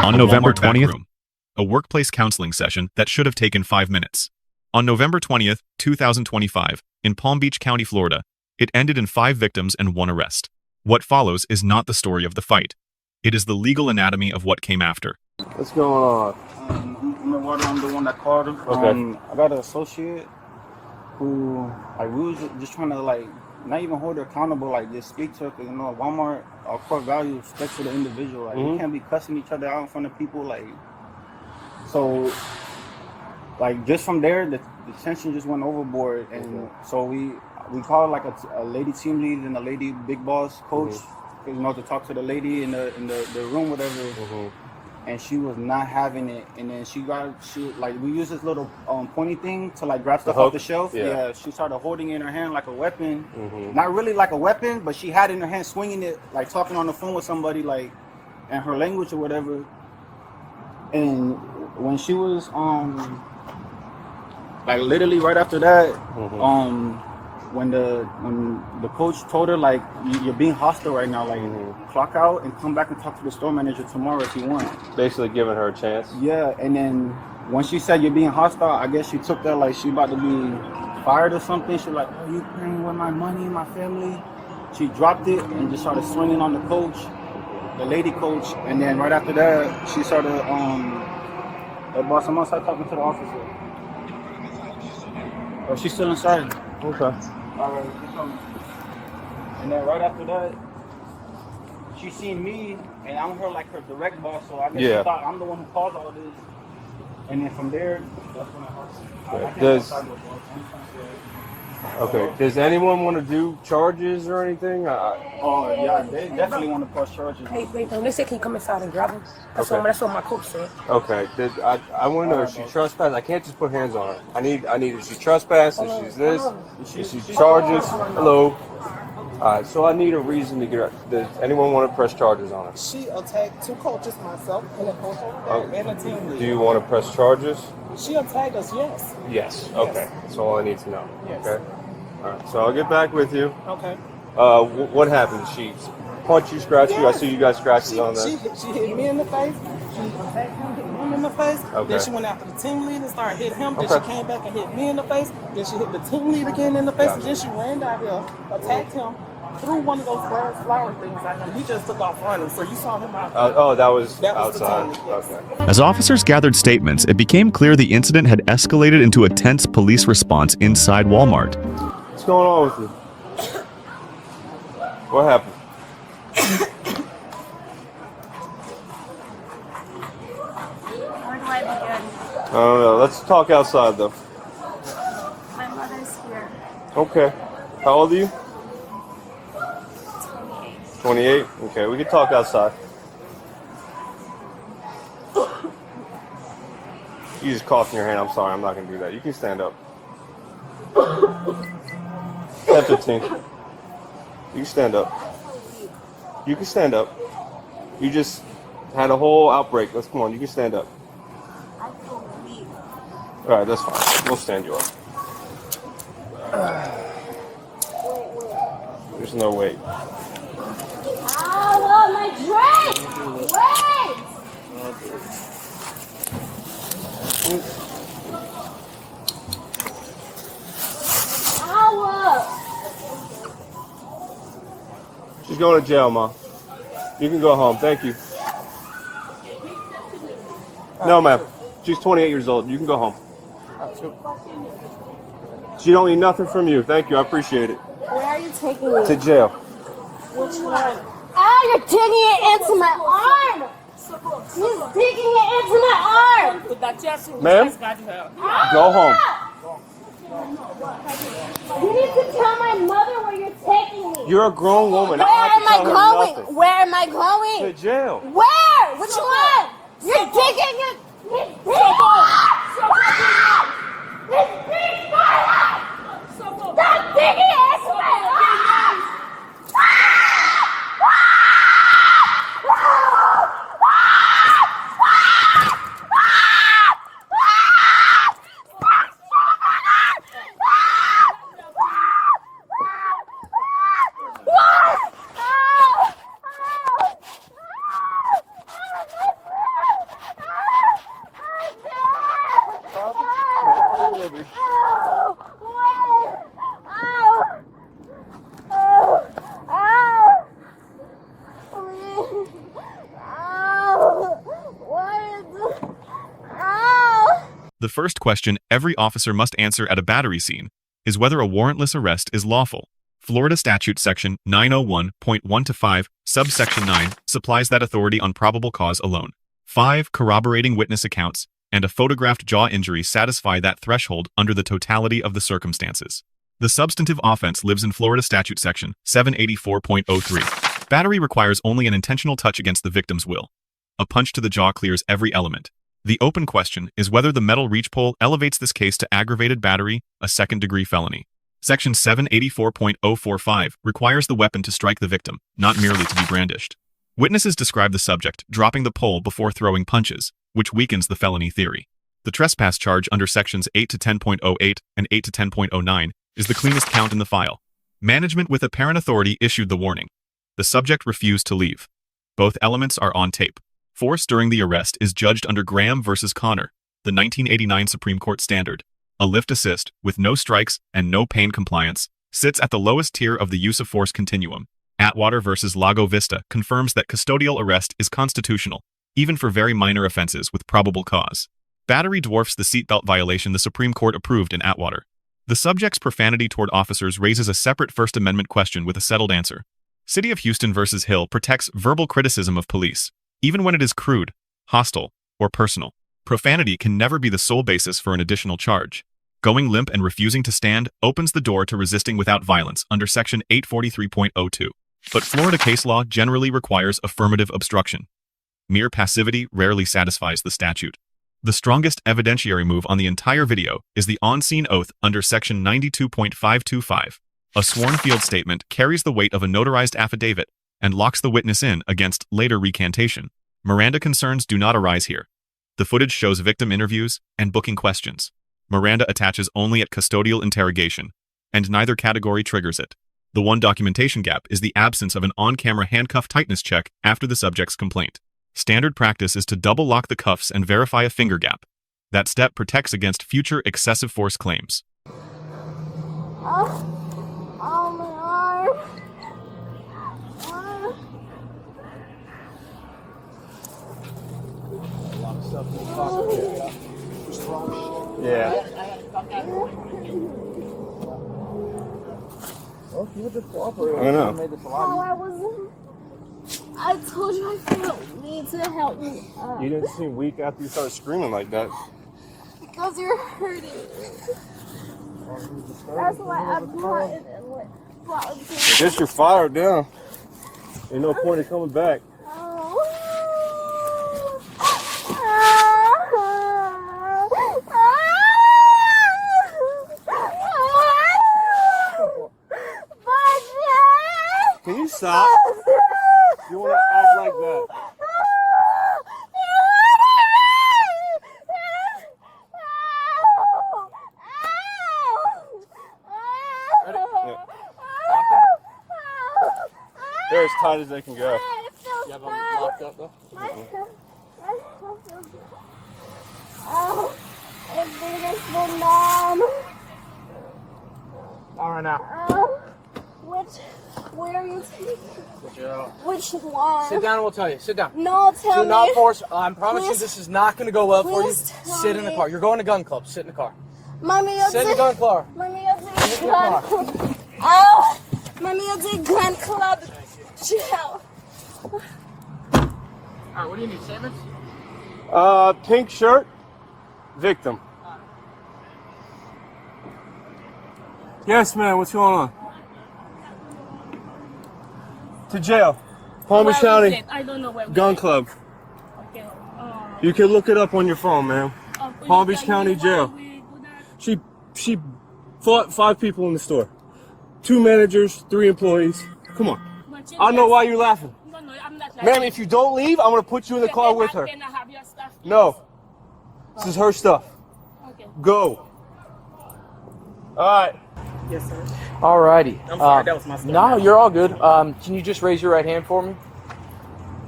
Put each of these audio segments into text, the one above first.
On November 20th, a workplace counseling session that should have taken 5 minutes. On November 20th, 2025, in Palm Beach County, Florida, it ended in 5 victims and 1 arrest. What follows is not the story of the fight. It is the legal anatomy of what came after. What's going on? I'm the one that called him. Okay. I got an associate who, like, we was just trying to, like, not even hold her accountable, like, just speak to her. Cause, you know, Walmart, our core value is respect to the individual. Like, we can't be cussing each other out in front of people, like. So, like, just from there, the tension just went overboard, and so we called like a lady team lead and a lady big boss coach, you know, to talk to the lady in the room, whatever. And she was not having it, and then she like, we used this little pointy thing to, like, grab stuff off the shelf. Yeah, she started holding it in her hand like a weapon. Not really like a weapon, but she had it in her hand, swinging it, like talking on the phone with somebody, like, in her language or whatever. And when she was like, literally right after that, when the coach told her, like, you're being hostile right now, like, clock out and come back and talk to the store manager tomorrow if you want. Basically giving her a chance. Yeah, and then when she said you're being hostile, I guess she took that like she about to be fired or something. She was like, oh, you playing with my money, my family? She dropped it and just started swinging on the coach, the lady coach, and then right after that, she started, boss, I'm outside talking to the officer. Oh, she's still inside. Okay. All right, keep coming. And then right after that, she seen me, and I'm her direct boss, so I guess she thought I'm the one who caused all this. And then from there, that's when Does anyone want to do charges or anything? Oh yeah, they definitely want to press charges. Hey, wait, they said can you come inside and grab them? That's what my coach said. Okay. I want to know if she trespassed. I can't just put hands on her. I need if she trespassed, if she's this, if she charges. Hello. Alright, so I need a reason to get her. Does anyone want to press charges on her? She attacked 2 coaches, myself, and a coach, and a team leader. Do you want to press charges? She attacked us, yes. Yes. Okay. That's all I need to know. Yes. Okay. Alright, so I'll get back with you. Okay. What happened? She punched you, scratched you? I see you got scratches on that. She hit me in the face. She attacked him, hit him in the face. Okay. Then she went after the team leader, started hitting him. Then she came back and hit me in the face. Then she hit the team leader again in the face. And then she ran down here, attacked him, threw one of those flower things at him. He just took off running. So you saw him out. That was outside. Yes. Okay. As officers gathered statements, it became clear the incident had escalated into a tense police response inside Walmart. What's going on with you? What happened? Where do I begin? I don't know. Let's talk outside, though. My mother's here. Okay. How old are you? 28. 28? Okay, we can talk outside. You just coughed in your hand. I'm sorry, I'm not going to do that. You can stand up. 10-15. You can stand up. You can stand up. You just had a whole outbreak. Let's come on. You can stand up. I feel weak. All right, that's fine. We'll stand you up. There's no weight. Oh, my drink! Wait! She's going to jail, Ma. You can go home. Thank you. No, ma'am. She's 28 years old. You can go home. She don't need nothing from you. Thank you. I appreciate it. Where are you taking me? To jail. Which one? Ah, you're digging it into my arm! You're digging it into my arm! Ma'am, go home. You need to tell my mother where you're taking me. You're a grown woman. Where I don't have to am I tell her going? nothing. Where am I going? To jail. Where? Which one? You're digging it. He's digging Stop digging it into my arm! The first question every officer must answer at a battery scene is whether a warrantless arrest is lawful. Florida Statute Section 901.1-5, subsection 9, supplies that authority on probable cause alone. 5 corroborating witness accounts and a photographed jaw injury satisfy that threshold under the totality of the circumstances. The substantive offense lives in Florida Statute Section 784.03. Battery requires only an intentional touch against the victim's will. A punch to the jaw clears every element. The open question is whether the metal reach pole elevates this case to aggravated battery, a second-degree felony. Section 784.045 requires the weapon to strike the victim, not merely to be brandished. Witnesses describe the subject dropping the pole before throwing punches, which weakens the felony theory. The trespass charge under sections 8 to 10.08 and 8 to 10.09 is the cleanest count in the file. Management with apparent authority issued the warning. The subject refused to leave. Both elements are on tape. Force during the arrest is judged under Graham versus Connor, the 1989 Supreme Court standard. A lift assist, with no strikes and no pain compliance, sits at the lowest tier of the use of force continuum. Atwater versus Lago Vista confirms that custodial arrest is constitutional, even for very minor offenses with probable cause. Battery dwarfs the seatbelt violation the Supreme Court approved in Atwater. The subject's profanity toward officers raises a separate First Amendment question with a settled answer. City of Houston versus Hill protects verbal criticism of police, even when it is crude, hostile, or personal. Profanity can never be the sole basis for an additional charge. Going limp and refusing to stand opens the door to resisting without violence under Section 843.02. But Florida case law generally requires affirmative obstruction. Mere passivity rarely satisfies the statute. The strongest evidentiary move on the entire video is the on-scene oath under Section 92.525. A sworn field statement carries the weight of a notarized affidavit and locks the witness in against later recantation. Miranda concerns do not arise here. The footage shows victim interviews and booking questions. Miranda attaches only at custodial interrogation, and neither category triggers it. The one documentation gap is the absence of an on-camera handcuff tightness check after the subject's complaint. Standard practice is to double lock the cuffs and verify a finger gap. That step protects against future excessive force claims. Oh, my arm. Yeah. Well, you just cooperate. I know. Oh, I told you I felt need to help me up. You didn't seem weak after you started screaming like that. Because you're hurting. That's why I'm plotting and what. I guess you're fired down. Ain't no point in coming back. Can you stop? You want to act like that? They're as tight as they can go. You have them locked up though? Oh, it's beautiful, Mom. All right now. Where are you taking? Which one? Sit down and we'll tell you. Sit down. No, tell me. Do not force. I promise you Please. this is not going to go well for you. Please tell Sit in the me. car. You're going to gun club. Sit in the car. Mommy, you'll Sit in the gun club. Mommy, you'll take Sit in the gun car. club. Oh, Mommy, you'll take gun club. Jail. All right, what do you need, statements? Pink shirt, victim. Yes, man, what's going on? To jail. Palm Beach County I don't know where. Gun Club. Okay. You can look it up on your phone, man. Palm Beach County Jail. She fought 5 people in the store. 2 managers, 3 employees. Come on. I know why you're laughing. No, I'm not laughing. Ma'am, if you don't leave, I'm gonna put you in the car with her. Can I have your stuff? No. This is her stuff. Okay. Go. Alright. Yes, sir. Alrighty. I'm sorry, that was my stuff. No, you're all good. Can you just raise your right hand for me?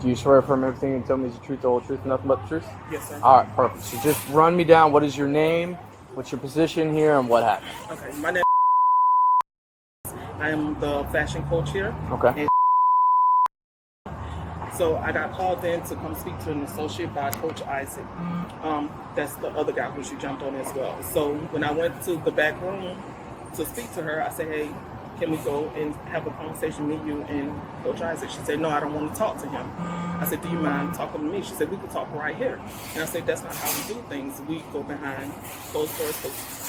Do you swear affirm everything and tell me the truth, the whole truth, and nothing but the truth? Yes, sir. All right, perfect. So just run me down. What is your name? What's your position here, and what happened? Okay, my name. I am the fashion coach here. Okay. So I got called in to come speak to an associate by Coach Isaac. That's the other guy who she jumped on as well. So when I went to the back room to speak to her, I said, hey, can we go and have a conversation, meet you and Coach Isaac? She said, no, I don't want to talk to him. I said, do you mind talking to me? She said, we could talk right here. And I said, that's not how we do things. We go behind closed doors.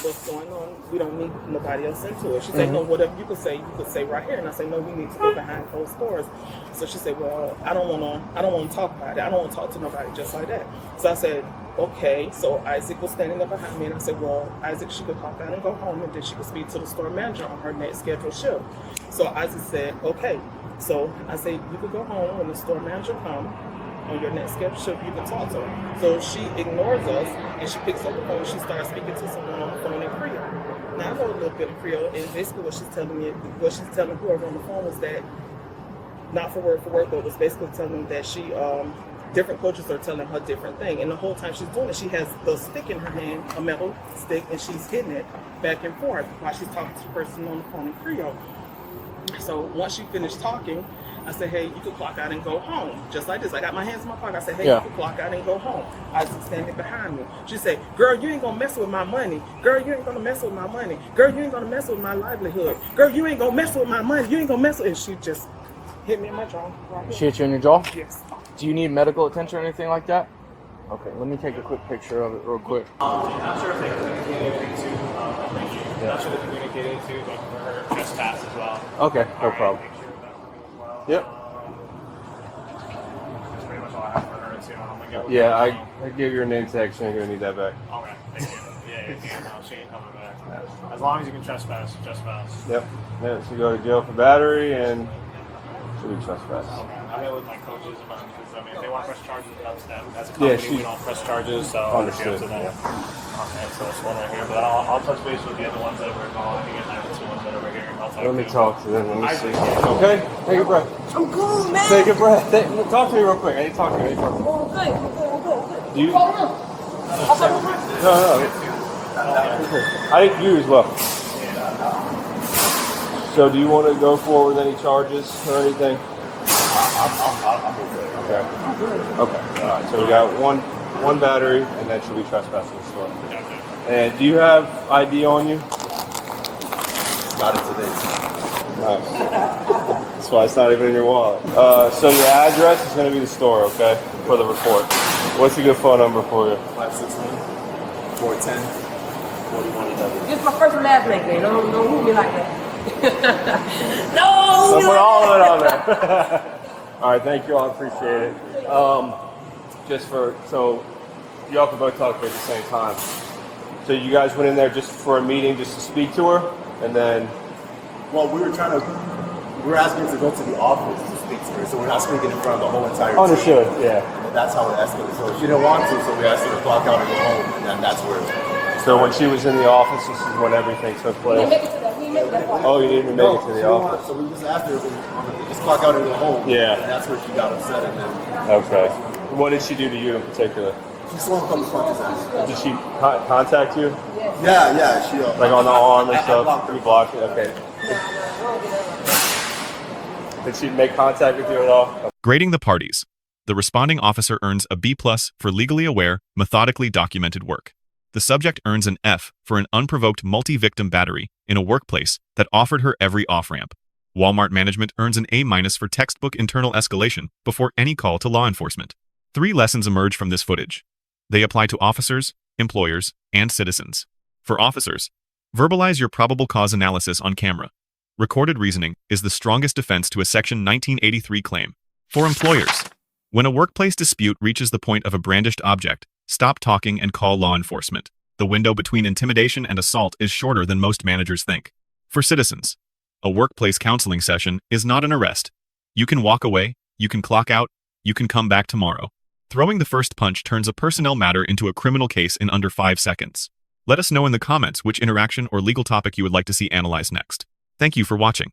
What's going on? We don't need nobody else into it. She said, no, whatever you could say right here. And I said, no, we need to go behind closed doors. So she said, well, I don't want to talk about it. I don't want to talk to nobody just like that. So I said, okay. So Isaac was standing there behind me, and I said, well, Isaac, she could clock out and go home, and then she could speak to the store manager on her next scheduled shift. So Isaac said, okay. So I said, you could go home when the store manager comes on your next scheduled shift, you can talk to her. So she ignores us, and she picks up the phone, and she starts speaking to someone on the phone in Creole. Now, I know a little bit of Creole, and basically what she's telling whoever on the phone was that, not for word, but it was basically telling them that she, different coaches are telling her different thing. And the whole time she's doing it, she has the stick in her hand, a metal stick, and she's hitting it back and forth while she's talking to the person on the phone in Creole. So once she finished talking, I said, hey, you could clock out and go home. Just like this. I got my hands in my pocket. I said, hey, you could clock out and go home. I was standing behind me. She said, girl, you ain't gonna mess with my money. Girl, you ain't gonna mess with my money. Girl, you ain't gonna mess with my livelihood. Girl, you ain't gonna mess with my money. You ain't gonna mess with. And she just hit me in my jaw. Right She hit you in your jaw? Yes. Do you need medical attention or anything like that? Okay, let me take a quick picture of it real quick. I'm not sure if they communicated to, not sure if they communicated to, but for her trespass as well. Okay, no problem. Yep. That's pretty much all I have for her too. I'm gonna go. Yeah, I give your name tag, so you're gonna need that back. Okay, thank you. Yeah, no, she ain't coming back. As long as you can trespass. Yep. Yeah, so you go to jail for battery and should be trespass. Okay. I met with my coaches about it because if they want to press charges, that's a company. We don't press charges, so understood. It's up to them. Okay, so it's one right here, but I'll touch base with the other ones that were gone. Again, I have two ones that are over here. I'll Let me talk to them. Let me see. Yeah. Okay, take a breath. I'm cool, man. Take a breath. Talk to me real quick. I need to talk to you. I'm good. Do you? No. No. I think you as well. So, do you want to go forward with any charges or anything? Okay. All right. So we got one battery, and that should be trespassing the store. And do you have ID on you? Not in today. Nice. That's why it's not even in your wallet. So your address is going to be the store, okay? For the report. What's a good phone number for you? 561-410-4111. This is my first and last name, man. Don't move me like that. No! I'll put all of it on there. All right, thank you all. I appreciate it. So y'all can both talk at the same time. So you guys went in there just for a meeting, just to speak to her, and then. Well, we were asking her to go to the office to speak to her, so we're not speaking in front of the whole entire team. Understood. Yeah. And that's how it escalated. So she didn't want to, so we asked her to clock out and go home, and then that's where. So when she was in the office, this is when everything took place. Oh, you didn't even make it to the office. So we just asked her to just clock out and go home. Yeah. And that's where she got upset, and then. Okay. What did she do to you in particular? She saw him come to punch his ass. Did she contact you? Yeah. She like on the arm and I stuff? blocked her. You blocked it? Okay. Did she make contact with you at all? Grading the parties. The responding officer earns a B+ for legally aware, methodically documented work. The subject earns an F for an unprovoked multi-victim battery in a workplace that offered her every off-ramp. Walmart management earns an A- for textbook internal escalation before any call to law enforcement. 3 lessons emerge from this footage. They apply to officers, employers, and citizens. For officers, verbalize your probable cause analysis on camera. Recorded reasoning is the strongest defense to a Section 1983 claim. For employers, when a workplace dispute reaches the point of a brandished object, stop talking and call law enforcement. The window between intimidation and assault is shorter than most managers think. For citizens, a workplace counseling session is not an arrest. You can walk away, you can clock out, you can come back tomorrow. Throwing the first punch turns a personnel matter into a criminal case in under 5 seconds. Let us know in the comments which interaction or legal topic you would like to see analyzed next. Thank you for watching.